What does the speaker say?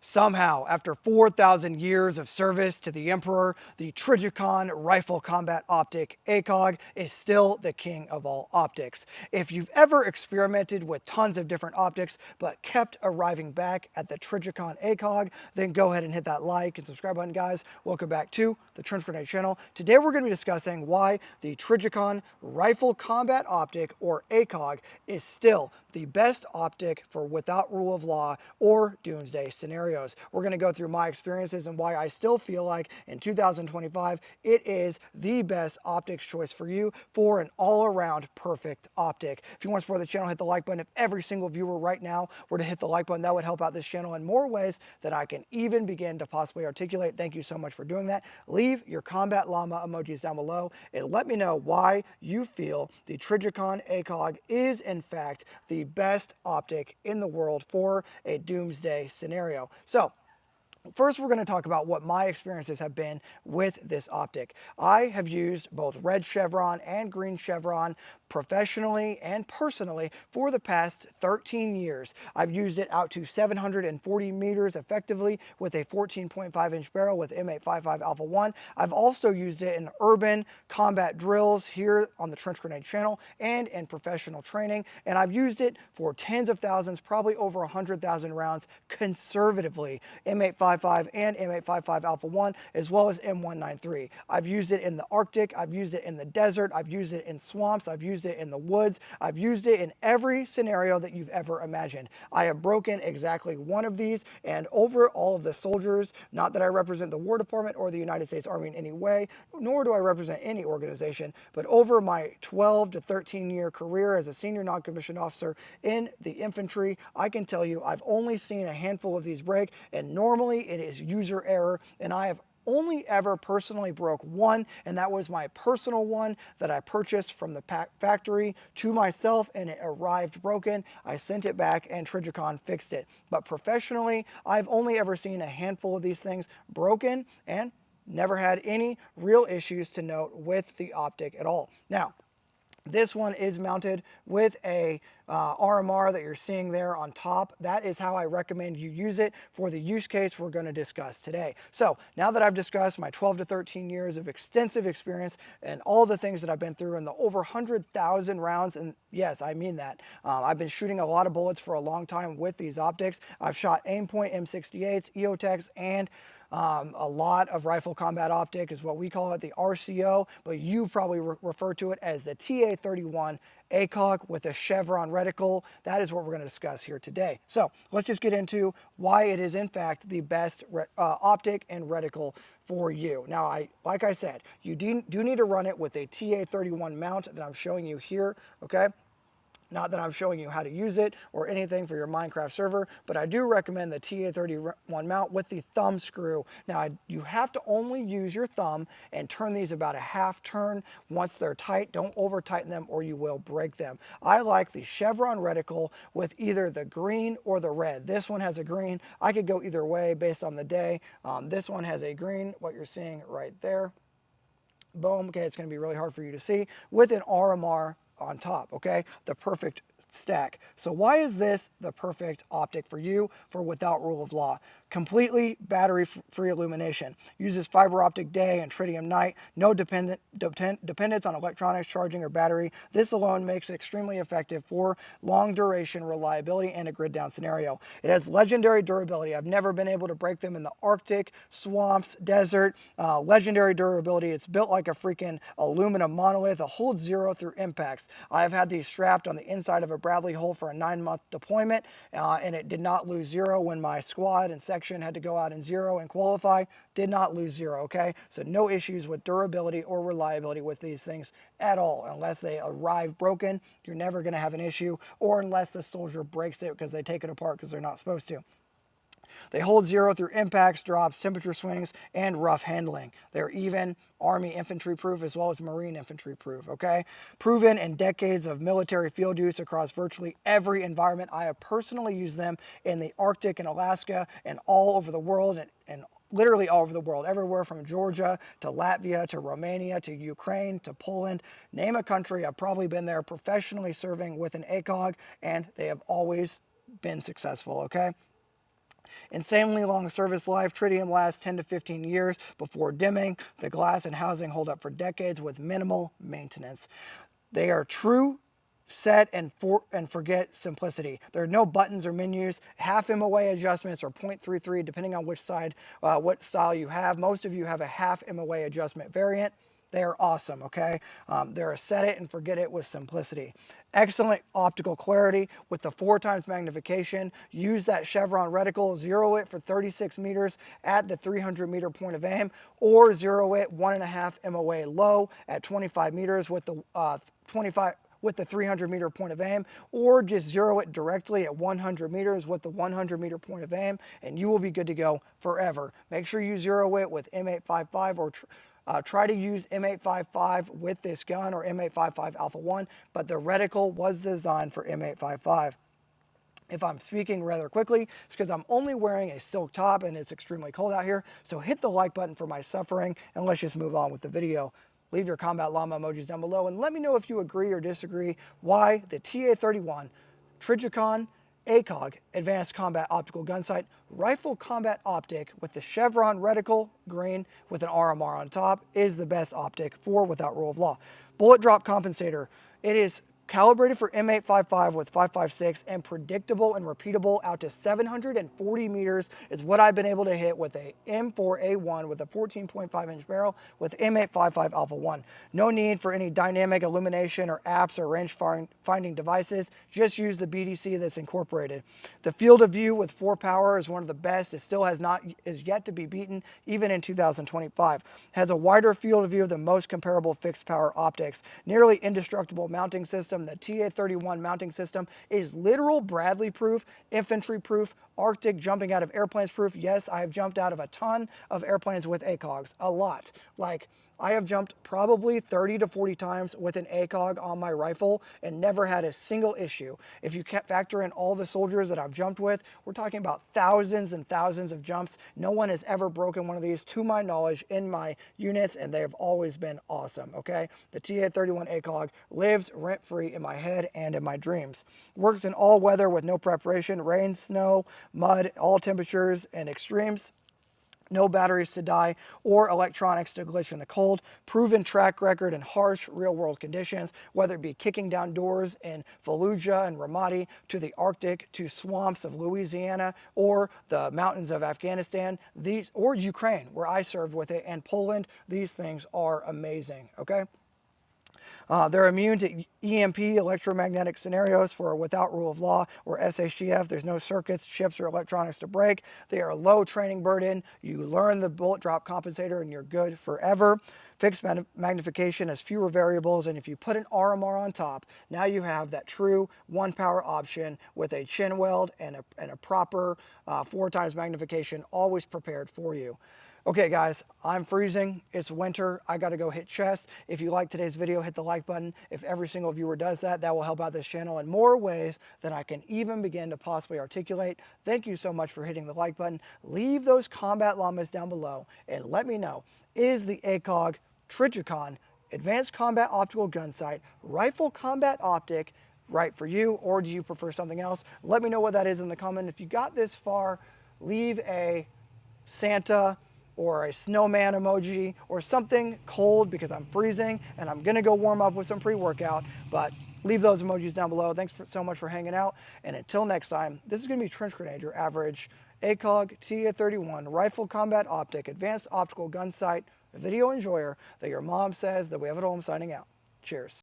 Somehow, after 4,000 years of service to the Emperor, the Trijicon Rifle Combat Optic ACOG is still the king of all optics. If you've ever experimented with tons of different optics but kept arriving back at the Trijicon ACOG, then go ahead and hit that like and subscribe button, guys. Welcome back to the Trench Grenade channel. Today we're going to be discussing why the Trijicon Rifle Combat Optic, or ACOG, is still the best optic for without rule of law or doomsday scenarios. We're going to go through my experiences and why I still feel like in 2025 it is the best optics choice for you for an all-around perfect optic. If you want to support the channel, hit the like button. If every single viewer right now were to hit the like button, that would help out this channel in more ways than I can even begin to possibly articulate. Thank you so much for doing that. Leave your combat llama emojis down below and let me know why you feel the Trijicon ACOG is in fact the best optic in the world for a doomsday scenario. So first, we're going to talk about what my experiences have been with this optic. I have used both red chevron and green chevron professionally and personally for the past 13 years. I've used it out to 740 meters effectively with a 14.5-inch barrel with M855 Alpha 1. I've also used it in urban combat drills here on the Trench Grenade channel and in professional training, and I've used it for tens of thousands, probably over 100,000 rounds conservatively. M855 and M855 Alpha 1, as well as M193. I've used it in the Arctic, I've used it in the desert, I've used it in swamps, I've used it in the woods, I've used it in every scenario that you've ever imagined. I have broken exactly one of these, and over all of the soldiers, not that I represent the War Department or the United States Army in any way, nor do I represent any organization, but over my 12 to 13 year career as a senior non-commissioned officer in the infantry, I can tell you I've only seen a handful of these break, and normally it is user error, and I have only ever personally broke one, and that was my personal one that I purchased from the factory to myself, and it arrived broken. I sent it back and Trijicon fixed it. But professionally, I've only ever seen a handful of these things broken and never had any real issues to note with the optic at all. Now, this one is mounted with a RMR that you're seeing there on top. That is how I recommend you use it for the use case we're going to discuss today. So now that I've discussed my 12 to 13 years of extensive experience and all the things that I've been through and the over 100,000 rounds, and yes, I mean that. I've been shooting a lot of bullets for a long time with these optics. I've shot Aimpoint M68s, EOTechs, and a lot of rifle combat optic is what we call it, the RCO, but you probably refer to it as the TA31 ACOG with a chevron reticle. That is what we're going to discuss here today. So let's just get into why it is in fact the best optic and reticle for you. Now, like I said, you do need to run it with a TA31 mount that I'm showing you here, okay? Not that I'm showing you how to use it or anything for your Minecraft server, but I do recommend the TA31 mount with the thumb screw. Now, you have to only use your thumb and turn these about a half turn once they're tight. Don't over tighten them or you will break them. I like the chevron reticle with either the green or the red. This one has a green. I could go either way based on the day. This one has a green, what you're seeing right there. Boom. Okay, it's going to be really hard for you to see with an RMR on top, okay? The perfect stack. So why is this the perfect optic for you for without rule of law? Completely battery-free illumination. Uses fiber optic day and tritium night. No dependence on electronics, charging, or battery. This alone makes it extremely effective for long duration reliability and a grid down scenario. It has legendary durability. I've never been able to break them in the Arctic, swamps, desert. Legendary durability. It's built like a freaking aluminum monolith. It holds zero through impacts. I've had these strapped on the inside of a Bradley hole for a 9-month deployment, and it did not lose zero when my squad and section had to go out in zero and qualify. Did not lose zero, okay? So no issues with durability or reliability with these things at all. Unless they arrive broken, you're never going to have an issue, or unless the soldier breaks it because they take it apart because they're not supposed to. They hold zero through impacts, drops, temperature swings, and rough handling. They're even Army infantry proof as well as Marine infantry proof, okay? Proven in decades of military field use across virtually every environment. I have personally used them in the Arctic and Alaska and all over the world, and literally all over the world, everywhere from Georgia to Latvia to Romania to Ukraine to Poland. Name a country, I've probably been there professionally serving with an ACOG, and they have always been successful, okay? Insanely long service life. Tritium lasts 10 to 15 years before dimming. The glass and housing hold up for decades with minimal maintenance. They are true set and forget simplicity. There are no buttons or menus, half MOA adjustments or 0.33 depending on which side, what style you have. Most of you have a half MOA adjustment variant. They are awesome, okay? They're a set it and forget it with simplicity. Excellent optical clarity with the 4 times magnification. Use that chevron reticle, zero it for 36 meters at the 300 meter point of aim, or zero it 1.5 MOA low at 25 meters with the 300 meter point of aim, or just zero it directly at 100 meters with the 100 meter point of aim, and you will be good to go forever. Make sure you zero it with M855 or try to use M855 with this gun or M855 Alpha 1, but the reticle was designed for M855. If I'm speaking rather quickly, it's because I'm only wearing a silk top and it's extremely cold out here. So hit the like button for my suffering, and let's just move on with the video. Leave your combat llama emojis down below and let me know if you agree or disagree why the TA-31 Trijicon ACOG Advanced Combat Optical Gun Sight Rifle Combat Optic with the chevron reticle green with an RMR on top is the best optic for without rule of law. Bullet drop compensator. It is calibrated for M855 with 5.56 and predictable and repeatable out to 740 meters is what I've been able to hit with a M4A1 with a 14.5 inch barrel with M855 Alpha 1. No need for any dynamic illumination or apps or range finding devices. Just use the BDC that's incorporated. The field of view with 4 power is one of the best. It still is yet to be beaten even in 2025. Has a wider field of view than most comparable fixed power optics. Nearly indestructible mounting system. The TA-31 mounting system is literal Bradley proof, infantry proof, Arctic jumping out of airplanes proof. Yes, I have jumped out of a ton of airplanes with ACOGs, a lot. Like, I have jumped probably 30 to 40 times with an ACOG on my rifle and never had a single issue. If you factor in all the soldiers that I've jumped with, we're talking about thousands and thousands of jumps. No one has ever broken one of these to my knowledge in my units, and they have always been awesome, okay? The TA-31 ACOG lives rent-free in my head and in my dreams. Works in all weather with no preparation, rain, snow, mud, all temperatures and extremes. No batteries to die or electronics to glitch in the cold. Proven track record in harsh real-world conditions, whether it be kicking down doors in Fallujah and Ramadi, to the Arctic, to swamps of Louisiana, or the mountains of Afghanistan, or Ukraine, where I served with it, and Poland. These things are amazing, okay? They're immune to EMP, electromagnetic scenarios, for without rule of law or SHTF. There's no circuits, chips, or electronics to break. They are low training burden. You learn the bullet drop compensator and you're good forever. Fixed magnification has fewer variables, and if you put an RMR on top, now you have that true 1 power option with a chin weld and a proper 4 times magnification always prepared for you. Okay guys, I'm freezing, it's winter, I gotta go hit chest. If you like today's video, hit the like button. If every single viewer does that, that will help out this channel in more ways than I can even begin to possibly articulate. Thank you so much for hitting the like button. Leave those combat llamas down below and let me know, is the ACOG Trijicon Advanced Combat Optical Gun Sight Rifle Combat Optic right for you, or do you prefer something else? Let me know what that is in the comment. If you got this far, leave a Santa or a snowman emoji or something cold, because I'm freezing and I'm gonna go warm up with some pre-workout, but leave those emojis down below. Thanks so much for hanging out, and until next time, this is gonna be Trench Grenade, your average ACOG TA-31 Rifle Combat Optic Advanced Optical Gun Sight video enjoyer that your mom says that we have at home, signing out. Cheers.